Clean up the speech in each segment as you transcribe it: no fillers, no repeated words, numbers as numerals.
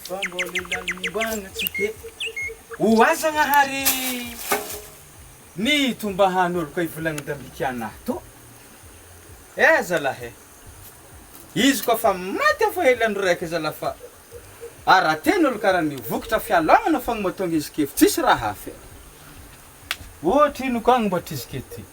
Bambolelalimbangatsike oazagnahary ny tombahan'olo koa ivolagny dambikianahy to zalahy izy koa fa maty afa hely andro raiky zala fa araten'olo karaha ny vokatra fialongana fogna mahatonga izy kefy tsisy raha hafa ohatra ino koa mba trizike ty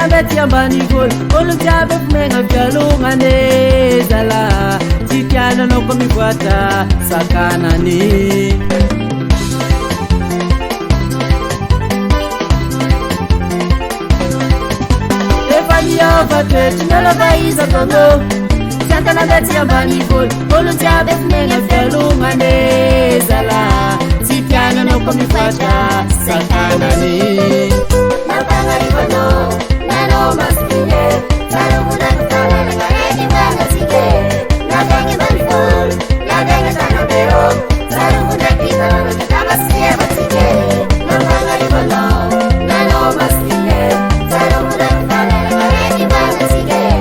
Beti ambani boy, olu jabe kumenga vyalungane zala Tikiana no kumifuata sakana ni Evalia vate, chinala vaiza tono Santana beti ambani boy, olu jabe kumenga vyalungane zala Tikiana no kumifuata sakana ni Napanga ribono no maskine, pero una cara de calle van a seguir. La calle va a vol, la calle está no pero, pero una pita no está vacía va a seguir. No van a ribolón, no maskine, pero una cara de calle van a seguir.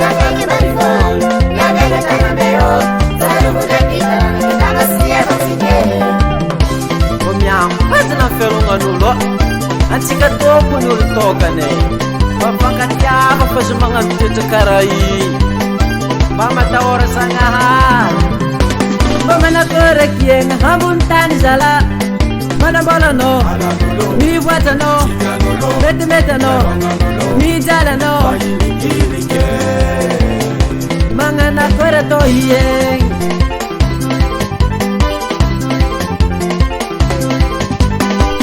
La calle va a vol, la calle está no pero, pero una pita no está vacía va a seguir. Comiamo, quando la ferro nulo, anziché dopo non toccane. Mapangkatiapa pa sa mga tutukaray Mamatawara sa ngahar Mamanakorak yang habuntan zala Manabala no Mi wata no Meta no Mi jala no Mga nakora to hiyeng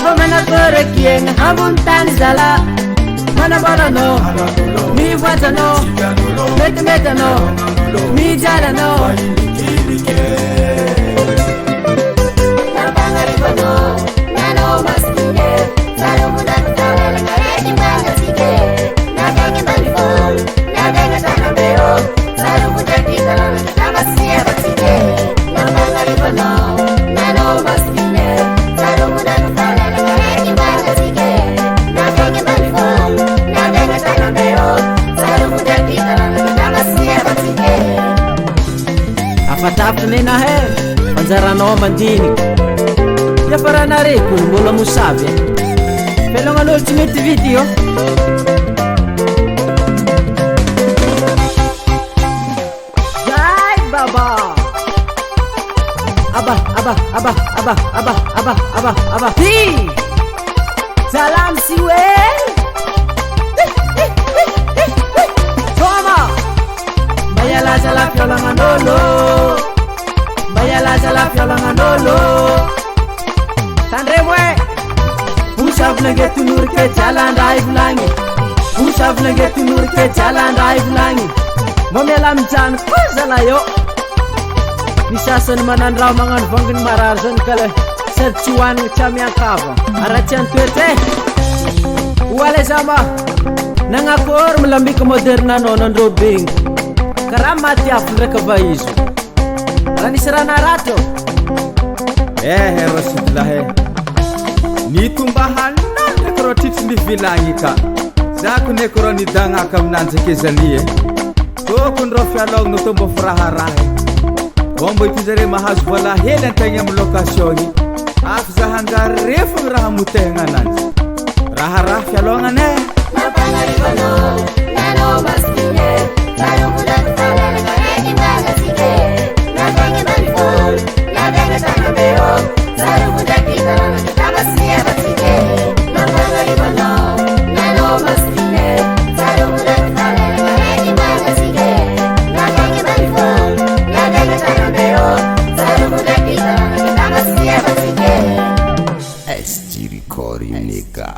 Mamanakorak yang habuntan zala Manabala no, mi wata no, meta no, mi jala no. Napanga ribono, nano maskine, saro muda kutala la kareni manga sige. Nakenge manifol, nakenge tanambero, saro muda kitala la kitama siya batsige. Napanga ribono, nano maskine, saro muda kutala la kareni manga sige. Nakenge manifol, nakenge tanambero, saro muda kitala la kitama siya batsige. Afatapto na he, panzaranao mandini. Ya para nare kung mula mo sabi. Pero ang ultimate video. Yay baba. Aba. Hi. Salam siwe. Toma. Bayala salap yolang anolo. Bayala salap yolang anolo. Tandrewe. Usap lagi tunur ke jalan raib langi. Usap lagi tunur ke jalan raib langi. Memelam jan kozalayo. Nisasan mananraw mangan bangin mararzon kale. Sercuan chamiang kava. Aracian tuete. Wale sama. Nangakor melambi kemodernan nonon robing. Karamati afre kabaizu. Rani serana rato. Herositlahe ni tumbahan nekro tits ni vilangi ka zaku nekro ni danga kam nanzeke zalie to kun rofya log no tombo frahara bombo kizere mahaz wala helen tanya lokasioni afza hanga refu rahamutenga nanzi rahara fyalonga ne Napanga ribono, nano maskine, saro muda kutala la kareni manga sige. Nakenge manifol, nakenge tanambero, saro muda kitala la kitama siya batsige. Napanga ribono, nano maskine, saro muda kutala la kareni manga sige. Nakenge manifol, nakenge tanambero, saro muda kitala la kitama siya batsige. Estiri Kori Nika.